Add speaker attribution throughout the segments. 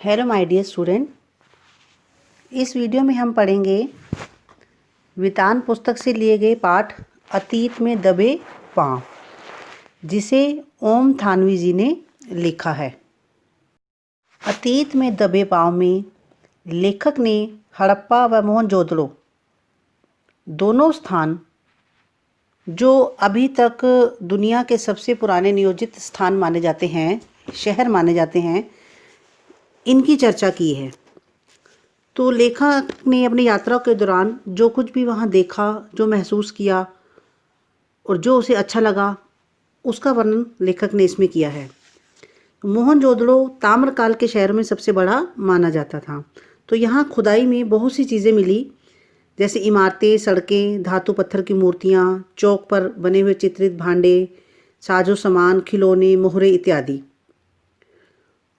Speaker 1: Hello my dear student, इस video में हम पढ़ेंगे वितान पुस्तक से लिए गए पाठ अतीत में दबे पाँव, जिसे ओम थानवी जी ने लिखा है। अतीत में दबे पाँव में लेखक ने हड़प्पा व मोहनजोदड़ो दोनों स्थान, जो अभी तक दुनिया के सबसे पुराने नियोजित स्थान माने जाते हैं, शहर माने जाते हैं, इनकी चर्चा की है। तो लेखक ने अपनी यात्रा के दौरान जो कुछ भी वहाँ देखा, जो महसूस किया और जो उसे अच्छा लगा, उसका वर्णन लेखक ने इसमें किया है। मोहनजोदड़ो ताम्रकाल के शहरों में सबसे बड़ा माना जाता था। तो यहाँ खुदाई में बहुत सी चीज़ें मिली, जैसे इमारतें, सड़कें, धातु पत्थर की मूर्तियाँ, चौक पर बने हुए चित्रित भांडे, साजो सामान, खिलौने, मोहरे इत्यादि।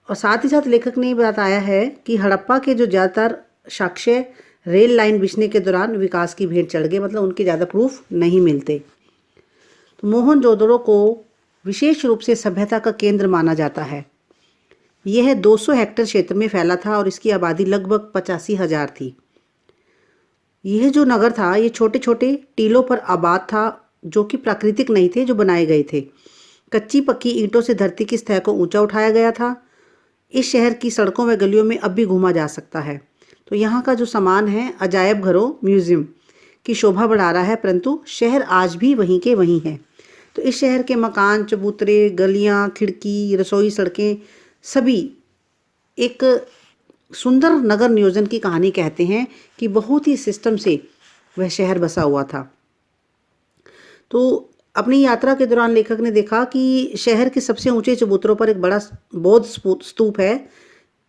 Speaker 1: और साथ ही साथ लेखक ने बताया है कि हड़प्पा के जो ज़्यादातर साक्ष्य रेल लाइन बिछने के दौरान विकास की भेंट चढ़ गए, मतलब उनके ज़्यादा प्रूफ नहीं मिलते। तो मोहनजोदड़ो को विशेष रूप से सभ्यता का केंद्र माना जाता है। यह 200 हेक्टेयर क्षेत्र में फैला था और इसकी आबादी लगभग 85,000 थी। यह जो नगर था, ये छोटे छोटे टीलों पर आबाद था, जो कि प्राकृतिक नहीं थे, जो बनाए गए थे। कच्ची पक्की ईंटों से धरती की सतह को ऊंचा उठाया गया था। इस शहर की सड़कों व गलियों में अब भी घूमा जा सकता है। तो यहाँ का जो सामान है, अजायब घरों, म्यूज़ियम की शोभा बढ़ा रहा है, परंतु शहर आज भी वहीं के वहीं है। तो इस शहर के मकान, चबूतरे, गलियाँ, खिड़की, रसोई, सड़कें सभी एक सुंदर नगर नियोजन की कहानी कहते हैं कि बहुत ही सिस्टम से वह शहर बसा हुआ था। तो अपनी यात्रा के दौरान लेखक ने देखा कि शहर के सबसे ऊंचे चबूतरों पर एक बड़ा बौद्ध स्तूप है,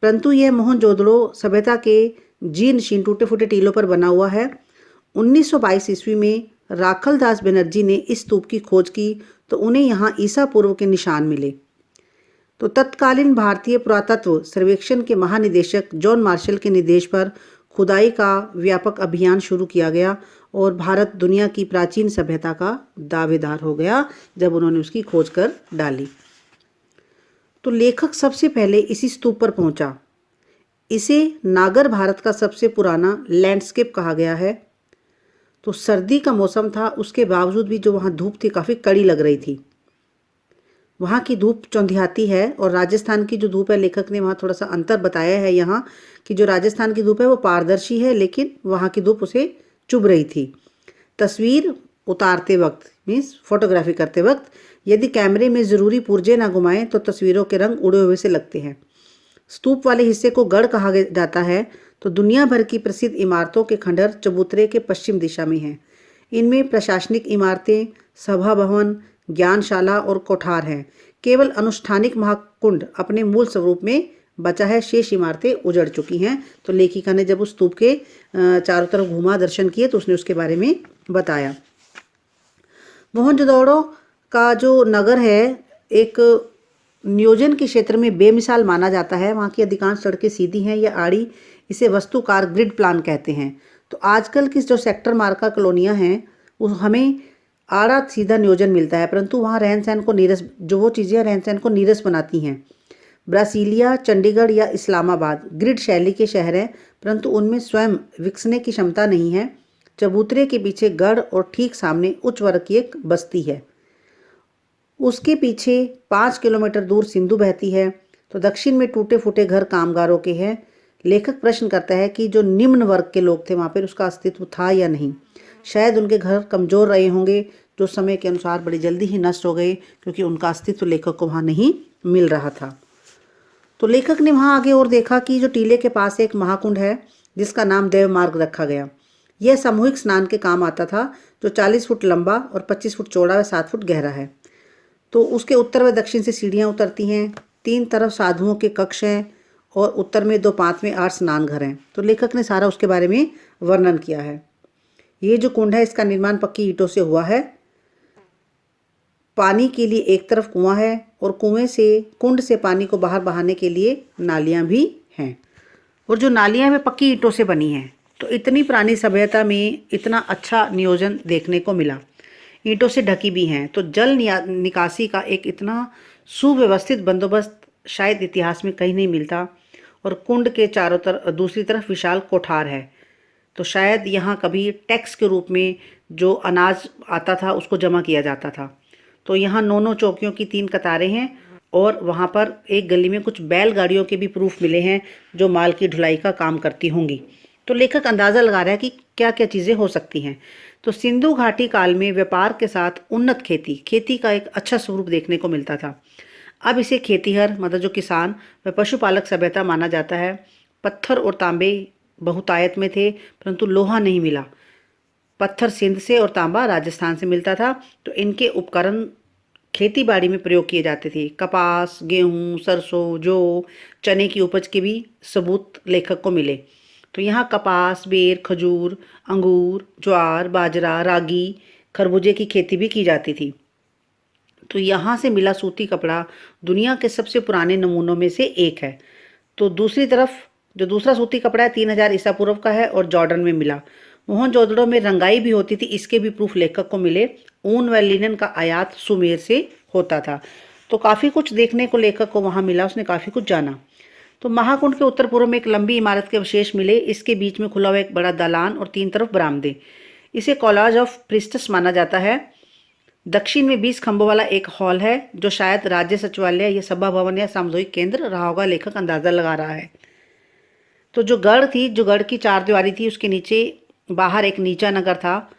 Speaker 1: परंतु यह मोहनजोदड़ो सभ्यता के जीर्ण शीर्ण टूटे फूटे टीलों पर बना हुआ है। 1922 ईस्वी में राखल दास बनर्जी ने इस स्तूप की खोज की, तो उन्हें यहाँ ईसा पूर्व के निशान मिले। तो तत्कालीन भारतीय पुरातत्व सर्वेक्षण के महानिदेशक जॉन मार्शल के निर्देश पर खुदाई का व्यापक अभियान शुरू किया गया और भारत दुनिया की प्राचीन सभ्यता का दावेदार हो गया जब उन्होंने उसकी खोज कर डाली। तो लेखक सबसे पहले इसी स्तूप पर पहुंचा। इसे नागर भारत का सबसे पुराना लैंडस्केप कहा गया है। तो सर्दी का मौसम था, उसके बावजूद भी जो वहाँ धूप थी काफ़ी कड़ी लग रही थी। वहाँ की धूप चौंधियाती है और राजस्थान की जो धूप है, लेखक ने वहाँ थोड़ा सा अंतर बताया है यहाँ कि जो राजस्थान की धूप है वो पारदर्शी है, लेकिन वहाँ की धूप उसे चुभ रही थी। तस्वीर उतारते वक्त, मीन्स फोटोग्राफी करते वक्त, यदि कैमरे में ज़रूरी पुर्जे ना घुमाएं तो तस्वीरों के रंग उड़े हुए से लगते हैं। स्तूप वाले हिस्से को गढ़ कहा जाता है। तो दुनिया भर की प्रसिद्ध इमारतों के खंडहर चबूतरे के पश्चिम दिशा में हैं। इनमें प्रशासनिक इमारतें, सभा भवन, ज्ञानशाला और कोठार हैं। केवल अनुष्ठानिक महाकुंड अपने मूल स्वरूप में बचा है, शेष इमारतें उजड़ चुकी हैं। तो लेखिका ने जब उस स्तूप के चारों तरफ घूमा, दर्शन किए, तो उसने उसके बारे में बताया। मोहनजोदड़ो का जो नगर है, एक नियोजन के क्षेत्र में बेमिसाल माना जाता है। वहाँ की अधिकांश सड़कें सीधी हैं या आड़ी, इसे वस्तुकार ग्रिड प्लान कहते हैं। तो आजकल की जो सेक्टर मार्का कॉलोनियाँ हैं, वो हमें आड़ा सीधा नियोजन मिलता है, परंतु वहाँ रहन सहन को नीरस, जो वो चीज़ें रहन सहन को नीरस बनाती हैं। ब्रासीलिया, चंडीगढ़ या इस्लामाबाद ग्रिड शैली के शहर हैं, परंतु उनमें स्वयं विकसने की क्षमता नहीं है। चबूतरे के पीछे गढ़ और ठीक सामने उच्च वर्ग की एक बस्ती है। उसके पीछे 5 किलोमीटर दूर सिंधु बहती है। तो दक्षिण में टूटे फूटे घर कामगारों के हैं। लेखक प्रश्न करता है कि जो निम्न वर्ग के लोग थे वहाँ पर, उसका अस्तित्व था या नहीं। शायद उनके घर कमज़ोर रहे होंगे, जो समय के अनुसार बड़ी जल्दी ही नष्ट हो गए, क्योंकि उनका अस्तित्व लेखक को वहाँ नहीं मिल रहा था। तो लेखक ने वहाँ आगे और देखा कि जो टीले के पास एक महाकुंड है, जिसका नाम देवमार्ग रखा गया। यह सामूहिक स्नान के काम आता था, जो 40 फुट लंबा और 25 फुट चौड़ा व 7 फुट गहरा है। तो उसके उत्तर व दक्षिण से सीढ़ियाँ उतरती हैं। 3 तरफ साधुओं के कक्ष हैं और उत्तर में 2 5 में 8 स्नान घर हैं। तो लेखक ने सारा उसके बारे में वर्णन किया है। ये जो कुंड है, इसका निर्माण पक्की ईंटों से हुआ है। पानी के लिए एक तरफ कुआं है और कुंड से पानी को बाहर बहाने के लिए नालियाँ भी हैं। और जो नालियाँ हैं, पक्की ईंटों से बनी हैं। तो इतनी पुरानी सभ्यता में इतना अच्छा नियोजन देखने को मिला। ईंटों से ढकी भी हैं। तो जल निकासी का एक इतना सुव्यवस्थित बंदोबस्त शायद इतिहास में कहीं नहीं मिलता। और कुंड के चारों तरफ दूसरी तरफ विशाल कोठार है। तो शायद यहाँ कभी टैक्स के रूप में जो अनाज आता था उसको जमा किया जाता था। तो यहाँ 9 चौकियों की 3 कतारें हैं और वहाँ पर एक गली में कुछ बैलगाड़ियों के भी प्रूफ मिले हैं जो माल की ढुलाई का काम करती होंगी। तो लेखक अंदाज़ा लगा रहा है कि क्या क्या चीज़ें हो सकती हैं। तो सिंधु घाटी काल में व्यापार के साथ उन्नत खेती का एक अच्छा स्वरूप देखने को मिलता था। अब इसे खेतीहर मतलब जो किसान व पशुपालक सभ्यता माना जाता है। पत्थर और तांबे बहुतायत में थे परंतु लोहा नहीं मिला। पत्थर सिंध से और तांबा राजस्थान से मिलता था। तो इनके उपकरण खेती बाड़ी में प्रयोग किए जाते थे। कपास, गेहूँ, सरसों, जौ, चने की उपज के भी सबूत लेखक को मिले। तो यहाँ कपास, बेर, खजूर, अंगूर, ज्वार, बाजरा, रागी, खरबूजे की खेती भी की जाती थी। तो यहाँ से मिला सूती कपड़ा दुनिया के सबसे पुराने नमूनों में से एक है। तो दूसरी तरफ जो दूसरा सूती कपड़ा है 3000 ईसा पूर्व का है और जॉर्डन में मिला। मोहनजोदड़ो में रंगाई भी होती थी, इसके भी प्रूफ लेखक को मिले। ऊन व लिनन का आयात सुमेर से होता था। तो काफ़ी कुछ देखने को लेखक को वहाँ मिला, उसने काफ़ी कुछ जाना। तो महाकुंड के उत्तर पूर्व में एक लंबी इमारत के अवशेष मिले। इसके बीच में खुला हुआ एक बड़ा दालान और 3 तरफ बरामदे। इसे कॉलेज ऑफ प्रिस्टस माना जाता है। दक्षिण में 20 खंभों वाला एक हॉल है जो शायद राज्य सचिवालय या सभा भवन या सामुदायिक केंद्र रहा होगा, लेखक अंदाजा लगा रहा है। तो जो गढ़ की 4 दीवारी थी उसके नीचे बाहर एक नीचा नगर था।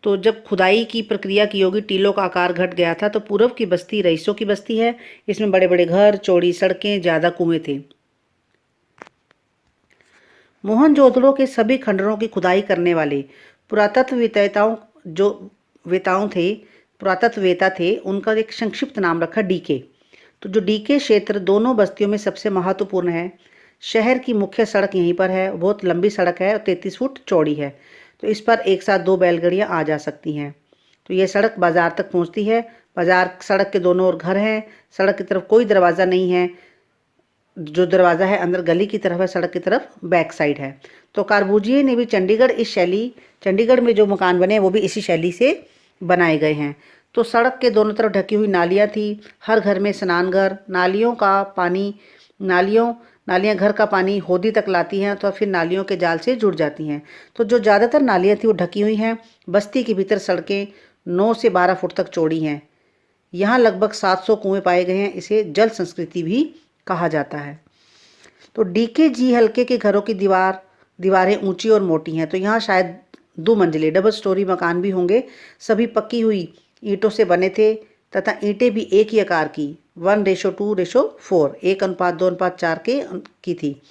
Speaker 1: तो जब खुदाई की प्रक्रिया की होगी टीलों का आकार घट गया था। तो पूर्व की बस्ती रईसों की बस्ती है। इसमें बड़े बड़े घर, चौड़ी सड़कें, ज़्यादा कुएं थे। मोहनजोदड़ो के सभी खंडरों की खुदाई करने वाले पुरातत्ववेता थे, उनका एक संक्षिप्त नाम रखा डीके। तो जो डीके क्षेत्र दोनों बस्तियों में सबसे महत्वपूर्ण है। शहर की मुख्य सड़क यहीं पर है, बहुत लंबी सड़क है और 33 फुट चौड़ी है। तो इस पर एक साथ 2 बैलगाड़ियाँ आ जा सकती हैं। तो ये सड़क बाजार तक पहुँचती है। बाजार सड़क के दोनों ओर घर हैं। सड़क की तरफ कोई दरवाज़ा नहीं है। जो दरवाज़ा है अंदर गली की तरफ है, सड़क की तरफ बैक साइड है। तो कार्बूजिए ने भी चंडीगढ़ में जो मकान बने वो भी इसी शैली से बनाए गए हैं। तो सड़क के दोनों तरफ ढकी हुई नालियाँ थी। हर घर में स्नानघर, नालियाँ घर का पानी होदी तक लाती हैं तो फिर नालियों के जाल से जुड़ जाती हैं। तो जो ज़्यादातर नालियाँ थी वो ढकी हुई हैं। बस्ती के भीतर सड़कें 9 से 12 फुट तक चौड़ी हैं। यहाँ लगभग 700 कुएँ पाए गए हैं। इसे जल संस्कृति भी कहा जाता है। तो डीकेजी हल्के के घरों की दीवारें ऊंची और मोटी हैं। तो यहाँ शायद 2 मंजिले डबल स्टोरी मकान भी होंगे। सभी पक्की हुई ईंटों से बने थे तथा ईंटें भी एक ही आकार की 1:2:4 1:2:4 की थी।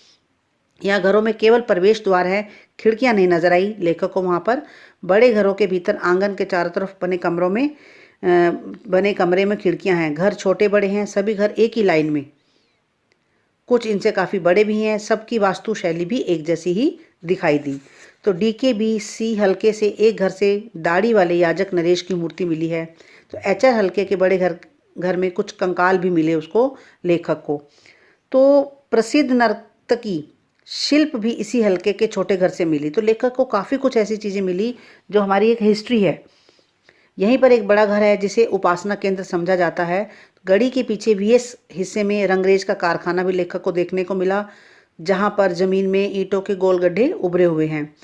Speaker 1: यहाँ घरों में केवल प्रवेश द्वार है, खिड़कियाँ नहीं नजर आई लेखक को वहाँ पर। बड़े घरों के भीतर आंगन के चारों तरफ बने कमरे में खिड़कियाँ हैं। घर छोटे बड़े हैं, सभी घर एक ही लाइन में, कुछ इनसे काफ़ी बड़े भी हैं। सबकी वास्तु शैली भी एक जैसी ही दिखाई दी। तो DKBC हल्के से एक घर से दाढ़ी वाले याजक नरेश की मूर्ति मिली है। तो HR हल्के के बड़े घर में कुछ कंकाल भी मिले उसको, लेखक को। तो प्रसिद्ध नर्तकी शिल्प भी इसी हल्के के छोटे घर से मिली। तो लेखक को काफ़ी कुछ ऐसी चीज़ें मिली जो हमारी एक हिस्ट्री है। यहीं पर एक बड़ा घर है जिसे उपासना केंद्र समझा जाता है। गढ़ी के पीछे VS हिस्से में रंगरेज का कारखाना भी लेखक को देखने को मिला, जहां पर जमीन में ईंटों के गोल गड्ढे उभरे हुए हैं।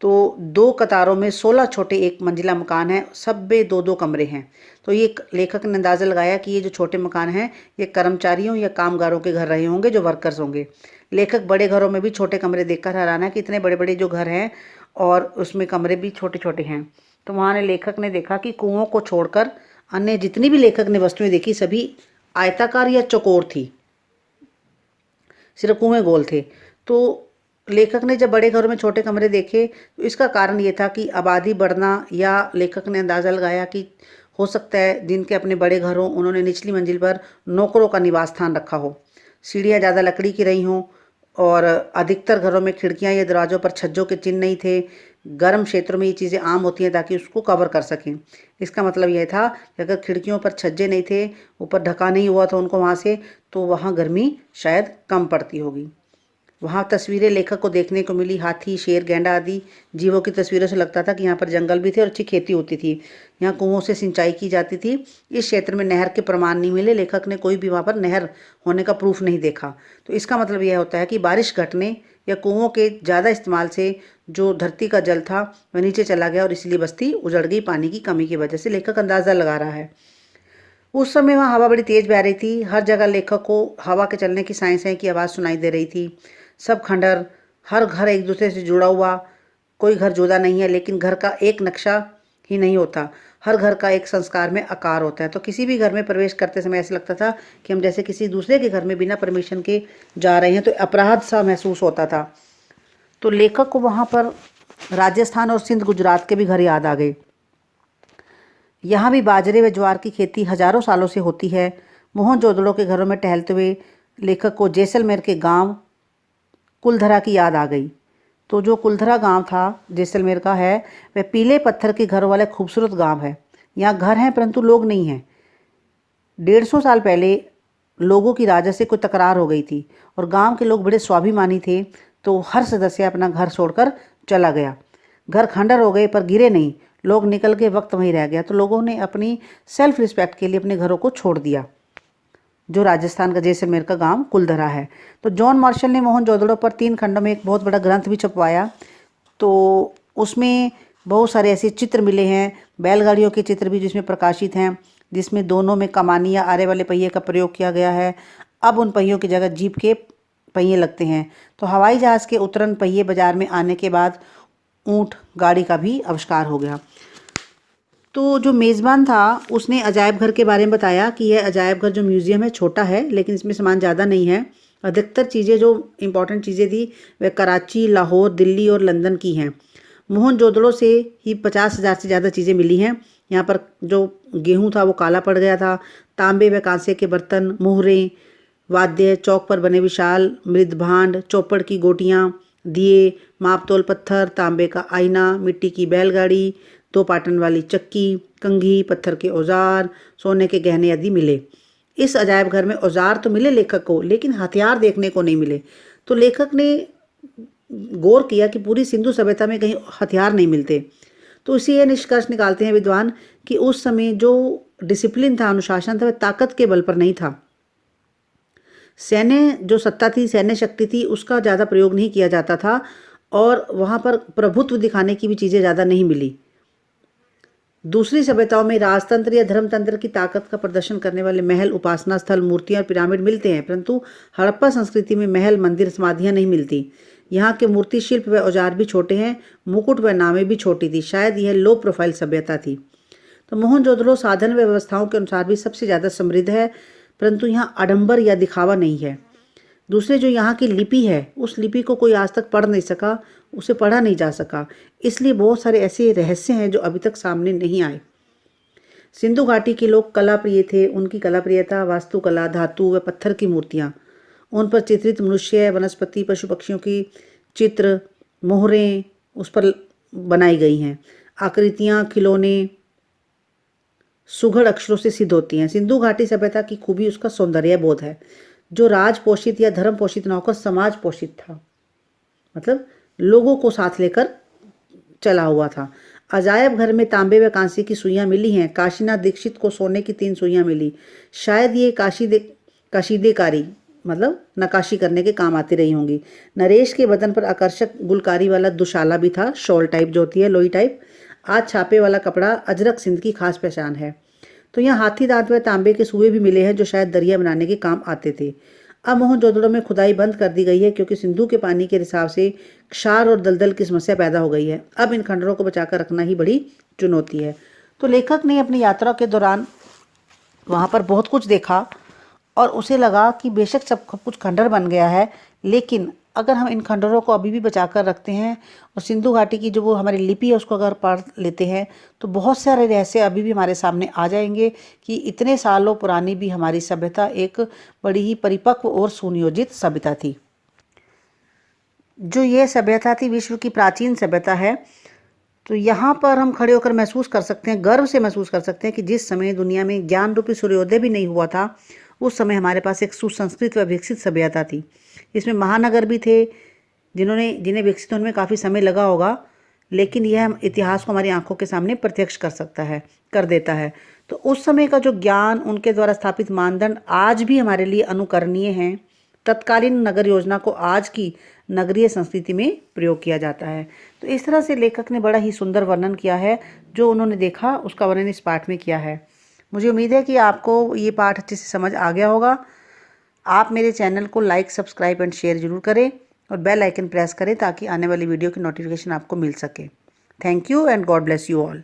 Speaker 1: तो 2 कतारों में 16 छोटे 1 मंजिला मकान है, सब में 2-2 कमरे हैं। तो ये लेखक ने अंदाज़ा लगाया कि ये जो छोटे मकान हैं ये कर्मचारियों या कामगारों के घर रहे होंगे, जो वर्कर्स होंगे। लेखक बड़े घरों में भी छोटे कमरे देखकर हैरान है कि इतने बड़े बड़े जो घर हैं और उसमें कमरे भी छोटे छोटे हैं। तो वहाँ ने लेखक ने देखा कि कुओं को छोड़कर अन्य जितनी भी लेखक ने वस्तुएं देखी सभी आयताकार या चौकोर थी, सिर्फ कुएं गोल थे। तो लेखक ने जब बड़े घरों में छोटे कमरे देखे तो इसका कारण ये था कि आबादी बढ़ना, या लेखक ने अंदाज़ा लगाया कि हो सकता है जिनके अपने बड़े घर हों उन्होंने निचली मंजिल पर नौकरों का निवास स्थान रखा हो, सीढ़ियाँ ज़्यादा लकड़ी की रही हों और अधिकतर घरों में खिड़कियाँ या दरवाज़ों पर छज्जों के चिन्ह नहीं थे। गर्म क्षेत्रों में ये चीज़ें आम होती हैं ताकि उसको कवर कर सकें। इसका मतलब यह था कि अगर खिड़कियों पर छज्जे नहीं थे, ऊपर ढका नहीं हुआ था उनको वहाँ से, तो वहाँ गर्मी शायद कम पड़ती होगी। वहाँ तस्वीरें लेखक को देखने को मिली, हाथी, शेर, गैंडा आदि जीवों की तस्वीरों से लगता था कि यहाँ पर जंगल भी थे और अच्छी खेती होती थी। यहाँ कुओं से सिंचाई की जाती थी। इस क्षेत्र में नहर के प्रमाण नहीं मिले, लेखक ने कोई भी वहाँ पर नहर होने का प्रूफ नहीं देखा। तो इसका मतलब यह होता है कि बारिश घटने या कुओं के ज़्यादा इस्तेमाल से जो धरती का जल था वह नीचे चला गया और इसलिए बस्ती उजड़ गई पानी की कमी की वजह से, लेखक अंदाज़ा लगा रहा है। उस समय वहाँ हवा बड़ी तेज़ बह रही थी। हर जगह लेखक को हवा के चलने की साई-साई की आवाज़ सुनाई दे रही थी। सब खंडहर, हर घर एक दूसरे से जुड़ा हुआ, कोई घर जुदा नहीं है, लेकिन घर का एक नक्शा ही नहीं होता, हर घर का एक संस्कार में आकार होता है। तो किसी भी घर में प्रवेश करते समय ऐसा लगता था कि हम जैसे किसी दूसरे के घर में बिना परमिशन के जा रहे हैं, तो अपराध सा महसूस होता था। तो लेखक को वहाँ पर राजस्थान और सिंध, गुजरात के भी घर याद आ गए। यहाँ भी बाजरे व ज्वार की खेती हजारों सालों से होती है। मोहनजोदड़ो के घरों में टहलते हुए लेखक को जैसलमेर के गांव कुलधरा की याद आ गई। तो जो कुलधरा गांव था जैसलमेर का है, वह पीले पत्थर के घरों वाला खूबसूरत गांव है। यहाँ घर हैं परंतु लोग नहीं हैं। 150 साल पहले लोगों की राजा से कोई तकरार हो गई थी और गांव के लोग बड़े स्वाभिमानी थे, तो हर सदस्य अपना घर छोड़कर चला गया। घर खंडर हो गए पर गिरे नहीं, लोग निकल के वक्त वहीं रह गया। तो लोगों ने अपनी सेल्फ रिस्पेक्ट के लिए अपने घरों को छोड़ दिया। जो राजस्थान का जैसलमेर का गांव कुलधरा है। तो जॉन मार्शल ने मोहनजोदड़ो पर 3 खंडों में एक बहुत बड़ा ग्रंथ भी छपवाया। तो उसमें बहुत सारे ऐसे चित्र मिले हैं, बैलगाड़ियों के चित्र भी जिसमें प्रकाशित हैं, जिसमें दोनों में कमानी या आरे वाले पहिए का प्रयोग किया गया है। अब उन पहियों की जगह जीप के पहिए लगते हैं। तो हवाई जहाज़ के उतरन पहिए बाजार में आने के बाद ऊँट गाड़ी का भी आविष्कार हो गया। तो जो मेज़बान था उसने अजायब घर के बारे में बताया कि यह अजायब घर जो म्यूज़ियम है छोटा है, लेकिन इसमें सामान ज़्यादा नहीं है। अधिकतर चीज़ें जो इम्पोर्टेंट चीज़ें थी वह कराची, लाहौर, दिल्ली और लंदन की हैं। मोहनजोदड़ो से ही 50,000 से ज़्यादा चीज़ें मिली हैं। यहाँ पर जो गेहूँ था वो काला पड़ गया था। तांबे व कांसे के बर्तन, मुहरें, वाद्य, चौक पर बने विशाल मृदभांड, चौपड़ की गोटियाँ, दिए, मापतोल पत्थर, तांबे का आईना, मिट्टी की बैलगाड़ी, 2 पाटन वाली चक्की, कंघी, पत्थर के औजार, सोने के गहने आदि मिले। इस अजायब घर में औजार तो मिले लेखक को, लेकिन हथियार देखने को नहीं मिले। तो लेखक ने गौर किया कि पूरी सिंधु सभ्यता में कहीं हथियार नहीं मिलते। तो इसी ये निष्कर्ष निकालते हैं विद्वान कि उस समय जो डिसिप्लिन था, अनुशासन था, वह ताकत के बल पर नहीं था। सैन्य जो सत्ता थी, सैन्य शक्ति थी, उसका ज़्यादा प्रयोग नहीं किया जाता था और वहाँ पर प्रभुत्व दिखाने की भी चीज़ें ज़्यादा नहीं मिली। दूसरी सभ्यताओं में राजतंत्र या धर्मतंत्र की ताकत का प्रदर्शन करने वाले महल, उपासना स्थल, मूर्तियाँ और पिरामिड मिलते हैं, परंतु हड़प्पा संस्कृति में महल, मंदिर, समाधियाँ नहीं मिलती। यहाँ के मूर्ति शिल्प व औजार भी छोटे हैं, मुकुट व नावें भी छोटी थी। शायद यह लो प्रोफाइल सभ्यता थी। तो मोहनजोदड़ो साधन व व्यवस्थाओं के अनुसार भी सबसे ज़्यादा समृद्ध है, परंतु यहाँ आडंबर या दिखावा नहीं है। दूसरे जो यहाँ की लिपि है, उस लिपि को कोई आज तक पढ़ नहीं सका, उसे पढ़ा नहीं जा सका, इसलिए बहुत सारे ऐसे रहस्य हैं जो अभी तक सामने नहीं आए। सिंधु घाटी के लोग कला प्रिय थे। उनकी कला प्रियता वास्तुकला, धातु व पत्थर की मूर्तियाँ, उन पर चित्रित मनुष्य, वनस्पति, पशु पक्षियों की चित्र, मोहरें उस पर बनाई गई हैं। आकृतियाँ, खिलौने सुघड़ अक्षरों से सिद्ध होती हैं। सिंधु घाटी सभ्यता की खूबी उसका सौंदर्य बोध है, जो राज पोषित या धर्म पोषित न होकर समाज पोषित था, मतलब लोगों को साथ लेकर चला हुआ था। अजायब घर में तांबे व कांसे की सुइयां मिली हैं। काशीनाथ दीक्षित को सोने की 3 सुइयां मिली। शायद ये काशीदेकारी मतलब नकाशी करने के काम आती रही होंगी। नरेश के बदन पर आकर्षक गुलकारी वाला दुशाला भी था, शॉल टाइप जो होती है, लोई टाइप। आज छापे वाला कपड़ा अजरक सिंध की खास पहचान है। तो यहाँ हाथी दांत व तांबे के सुए भी मिले हैं जो शायद दरिया बनाने के काम आते थे। अब मोहनजोदड़ो में खुदाई बंद कर दी गई है क्योंकि सिंधु के पानी के रिसाव से क्षार और दलदल की समस्या पैदा हो गई है। अब इन खंडरों को बचाकर रखना ही बड़ी चुनौती है। तो लेखक ने अपनी यात्रा के दौरान वहाँ पर बहुत कुछ देखा और उसे लगा कि बेशक सब कुछ खंडर बन गया है, लेकिन अगर हम इन खंडरों को अभी भी बचाकर रखते हैं और सिंधु घाटी की जो वो हमारी लिपि है उसको अगर पढ़ लेते हैं तो बहुत सारे रहस्य अभी भी हमारे सामने आ जाएंगे कि इतने सालों पुरानी भी हमारी सभ्यता एक बड़ी ही परिपक्व और सुनियोजित सभ्यता थी। जो ये सभ्यता थी विश्व की प्राचीन सभ्यता है। तो यहाँ पर हम खड़े होकर महसूस कर सकते हैं, गर्व से महसूस कर सकते हैं कि जिस समय दुनिया में ज्ञान रूपी सूर्योदय भी नहीं हुआ था, उस समय हमारे पास एक सुसंस्कृत व विकसित सभ्यता थी। इसमें महानगर भी थे जिन्हें विकसित होने में काफ़ी समय लगा होगा, लेकिन यह इतिहास को हमारी आंखों के सामने प्रत्यक्ष कर देता है। तो उस समय का जो ज्ञान, उनके द्वारा स्थापित मानदंड आज भी हमारे लिए अनुकरणीय हैं। तत्कालीन नगर योजना को आज की नगरीय संस्कृति में प्रयोग किया जाता है। तो इस तरह से लेखक ने बड़ा ही सुंदर वर्णन किया है, जो उन्होंने देखा उसका वर्णन इस पाठ में किया है। मुझे उम्मीद है कि आपको ये पाठ अच्छे से समझ आ गया होगा। आप मेरे चैनल को लाइक, सब्सक्राइब एंड शेयर जरूर करें और बेल आइकन प्रेस करें ताकि आने वाली वीडियो की नोटिफिकेशन आपको मिल सके। Thank you and God bless you all.